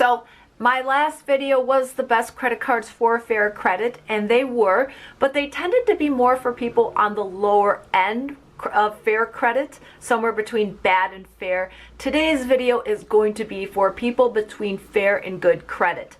So my last video was the best credit cards for fair credit, and they were, but they tended to be more for people on the lower end of fair credit, somewhere between bad and fair. Today's video is going to be for people between fair and good credit.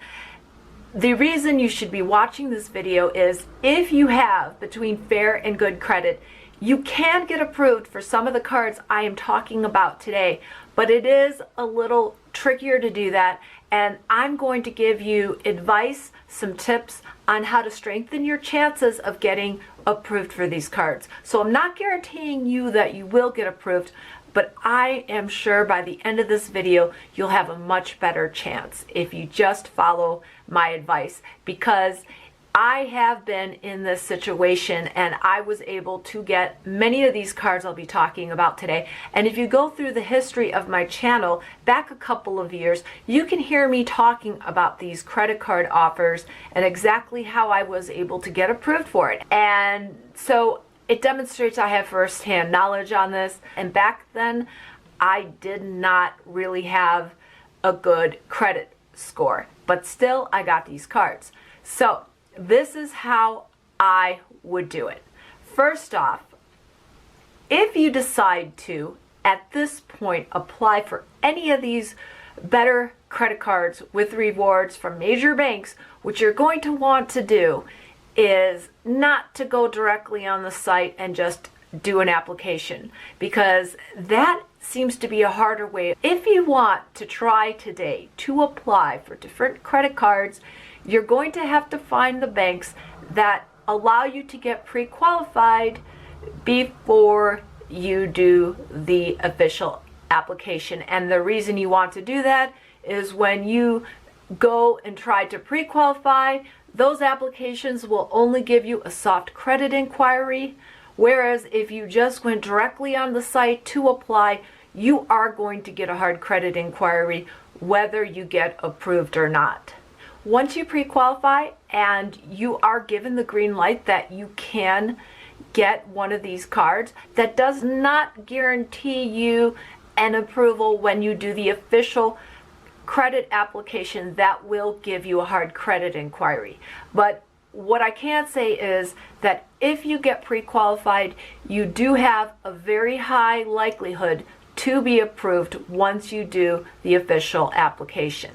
The reason you should be watching this video is if you have between fair and good credit, you can get approved for some of the cards I am talking about today, but it is a little trickier to do that, and I'm going to give you advice, some tips on how to strengthen your chances of getting approved for these cards. So I'm not guaranteeing you that you will get approved, but I am sure by the end of this video you'll have a much better chance if you just follow my advice, because I have been in this situation and I was able to get many of these cards I'll be talking about today. And if you go through the history of my channel back a couple of years, you can hear me talking about these credit card offers and exactly how I was able to get approved for it. And so it demonstrates I have firsthand knowledge on this. And back then, I did not really have a good credit score, but still I got these cards. So this is how I would do it. First off, if you decide to, at this point, apply for any of these better credit cards with rewards from major banks, what you're going to want to do is not to go directly on the site and just do an application, because that seems to be a harder way. If you want to try today to apply for different credit cards, you're going to have to find the banks that allow you to get pre-qualified before you do the official application. And the reason you want to do that is when you go and try to pre-qualify, those applications will only give you a soft credit inquiry, whereas if you just went directly on the site to apply, you are going to get a hard credit inquiry whether you get approved or not. Once you pre-qualify and you are given the green light that you can get one of these cards, that does not guarantee you an approval when you do the official credit application. That will give you a hard credit inquiry. But what I can say is that if you get pre-qualified, you do have a very high likelihood to be approved once you do the official application.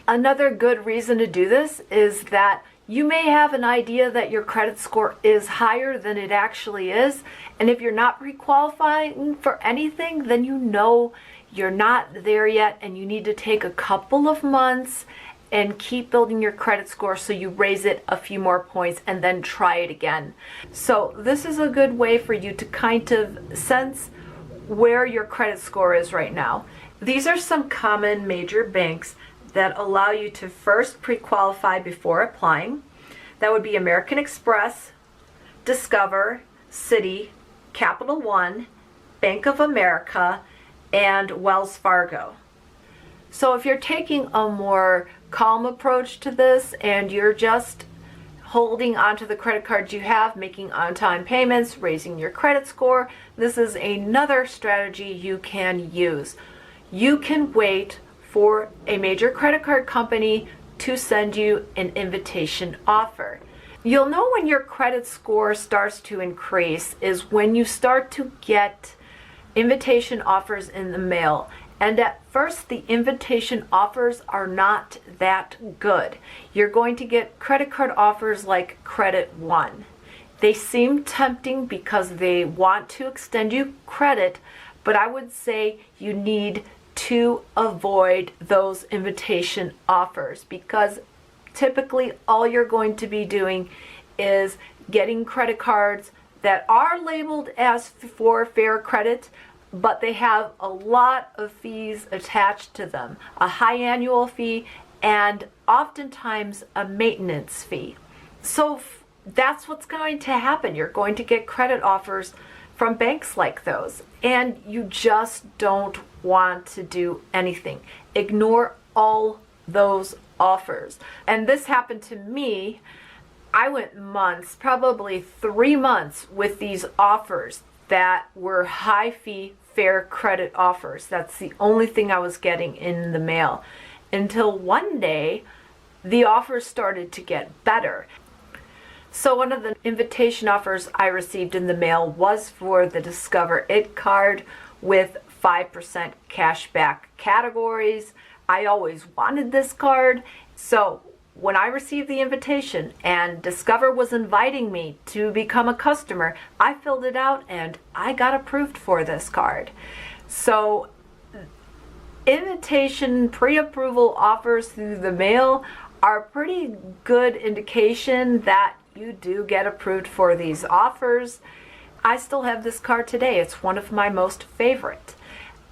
Another good reason to do this is that you may have an idea that your credit score is higher than it actually is, and if you're not pre-qualifying for anything, then you know you're not there yet and you need to take a couple of months and keep building your credit score so you raise it a few more points and then try it again. So this is a good way for you to kind of sense where your credit score is right now. These are some common major banks that allow you to first pre-qualify before applying. That would be American Express, Discover, Citi, Capital One, Bank of America, and Wells Fargo. So if you're taking a more calm approach to this and you're just holding onto the credit cards you have, making on-time payments, raising your credit score, this is another strategy you can use. You can wait for a major credit card company to send you an invitation offer. You'll know when your credit score starts to increase is when you start to get invitation offers in the mail. And at first, the invitation offers are not that good. You're going to get credit card offers like Credit One. They seem tempting because they want to extend you credit, but I would say you need to avoid those invitation offers, because typically all you're going to be doing is getting credit cards that are labeled as for fair credit, but they have a lot of fees attached to them, a high annual fee and oftentimes a maintenance fee. So that's what's going to happen. You're going to get credit offers from banks like those, and you just don't want to do anything. Ignore all those offers. And this happened to me. I went months, probably 3 months, with these offers that were high fee fair credit offers. That's the only thing I was getting in the mail. until one day the offers started to get better. So one of the invitation offers I received in the mail was for the Discover It card with 5% cashback categories. I always wanted this card, so when I received the invitation and Discover was inviting me to become a customer, I filled it out and I got approved for this card. So invitation pre-approval offers through the mail are a pretty good indication that you do get approved for these offers. I still have this card today. It's one of my most favorite.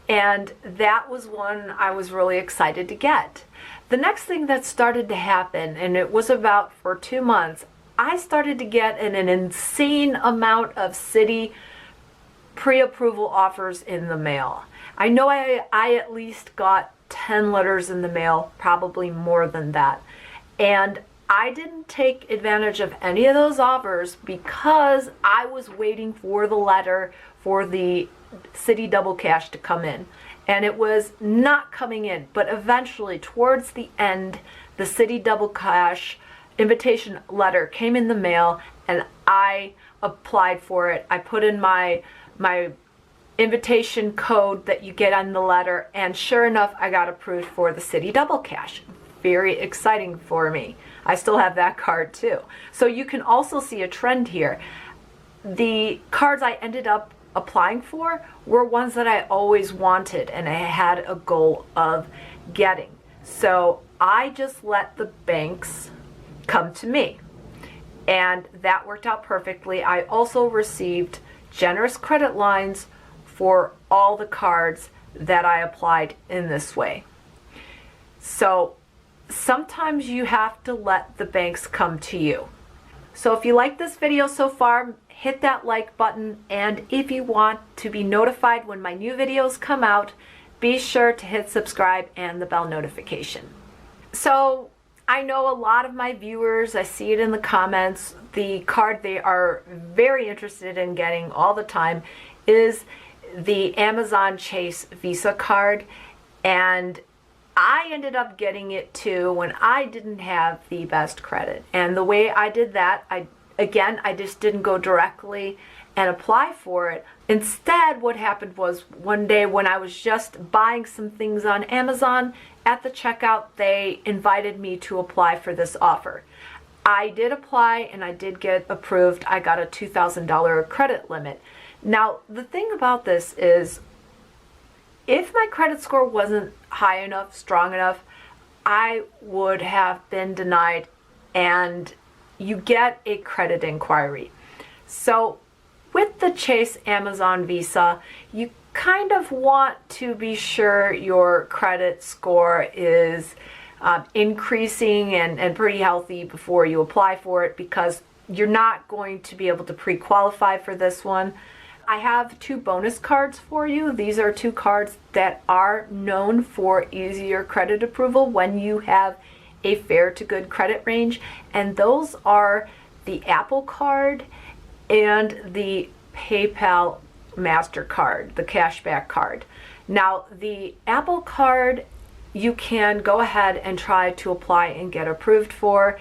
And that was one I was really excited to get. The next thing that started to happen, and it was about for 2 months, I started to get an insane amount of Citi pre-approval offers in the mail. I know I at least got 10 letters in the mail, probably more than that. And I didn't take advantage of any of those offers because I was waiting for the letter for the Citi Double Cash to come in. And it was not coming in, but eventually towards the end, the Citi Double Cash invitation letter came in the mail and I applied for it. I put in my invitation code that you get on the letter, and sure enough, I got approved for the Citi Double Cash. Very exciting for me. I still have that card too. So you can also see a trend here. The cards I ended up applying for were ones that I always wanted and I had a goal of getting. So I just let the banks come to me, and that worked out perfectly. I also received generous credit lines for all the cards that I applied in this way. So sometimes you have to let the banks come to you. So if you like this video so far, hit that like button, and if you want to be notified when my new videos come out, be sure to hit subscribe and the bell notification. So I know a lot of my viewers, I see it in the comments, the card they are very interested in getting all the time is the Amazon Chase Visa card, and I ended up getting it too when I didn't have the best credit. And the way I did that, I just didn't go directly and apply for it. Instead, what happened was one day when I was just buying some things on Amazon, at the checkout, they invited me to apply for this offer. I did apply and I did get approved. I got a $2,000 credit limit. Now, the thing about this is, if my credit score wasn't high enough, strong enough, I would have been denied, and you get a credit inquiry. So with the Chase Amazon Visa, you kind of want to be sure your credit score is increasing and pretty healthy before you apply for it, because you're not going to be able to pre-qualify for this one. I have 2 bonus cards for you. These are 2 cards that are known for easier credit approval when you have a fair to good credit range, and those are the Apple Card and the PayPal Mastercard, the Cashback card. Now, the Apple Card you can go ahead and try to apply and get approved for,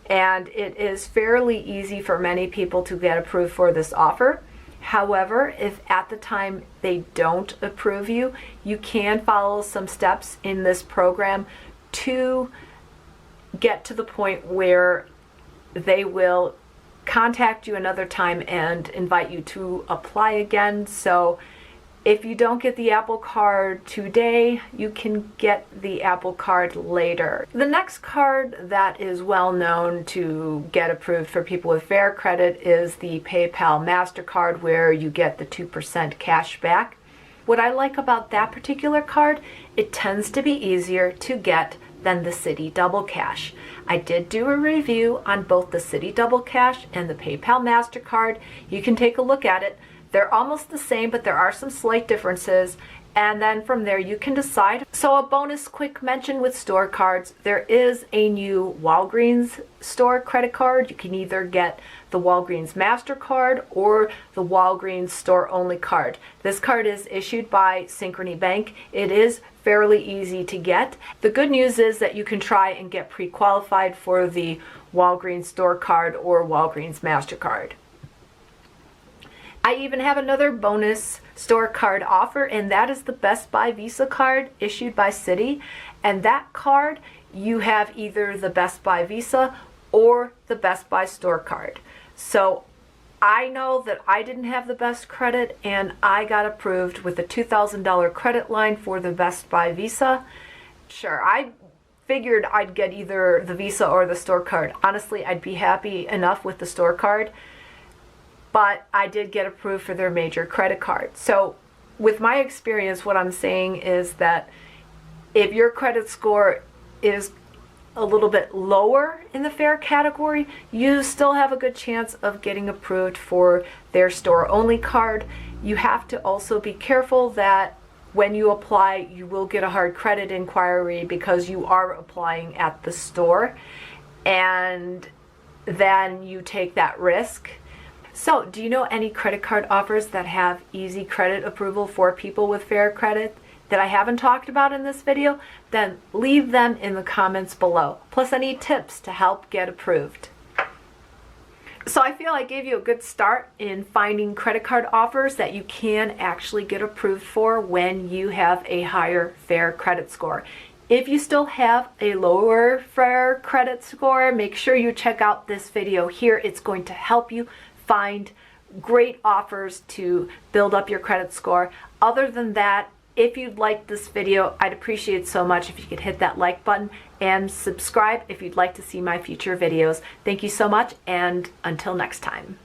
and it is fairly easy for many people to get approved for this offer. However, if at the time they don't approve you, you can follow some steps in this program to get to the point where they will contact you another time and invite you to apply again. So if you don't get the Apple Card today, you can get the Apple Card later. The next card that is well known to get approved for people with fair credit is the PayPal Mastercard, where you get the 2% cash back. What I like about that particular card, it tends to be easier to get than the Citi Double Cash. I did do a review on both the Citi Double Cash and the PayPal Mastercard. You can take a look at it. They're almost the same, but there are some slight differences, and then from there you can decide. So a bonus quick mention with store cards, there is a new Walgreens store credit card. You can either get the Walgreens Mastercard or the Walgreens store only card. This card is issued by Synchrony Bank. It is fairly easy to get. The good news is that you can try and get pre-qualified for the Walgreens store card or Walgreens Mastercard. I even have another bonus store card offer, and that is the Best Buy Visa card issued by Citi. And that card, you have either the Best Buy Visa or the Best Buy store card. So I know that I didn't have the best credit, and I got approved with a $2,000 credit line for the Best Buy Visa. Sure, I figured I'd get either the Visa or the store card. Honestly, I'd be happy enough with the store card, but I did get approved for their major credit card. So with my experience, what I'm saying is that if your credit score is a little bit lower in the fair category, you still have a good chance of getting approved for their store only card. You have to also be careful that when you apply, you will get a hard credit inquiry because you are applying at the store, and then you take that risk. So, do you know any credit card offers that have easy credit approval for people with fair credit that I haven't talked about in this video? Then leave them in the comments below, plus any tips to help get approved. So I feel I gave you a good start in finding credit card offers that you can actually get approved for when you have a higher fair credit score. If you still have a lower fair credit score, make sure you check out this video here. It's going to help you find great offers to build up your credit score. Other than that, if you'd like this video, I'd appreciate it so much if you could hit that like button and subscribe if you'd like to see my future videos. Thank you so much, and until next time.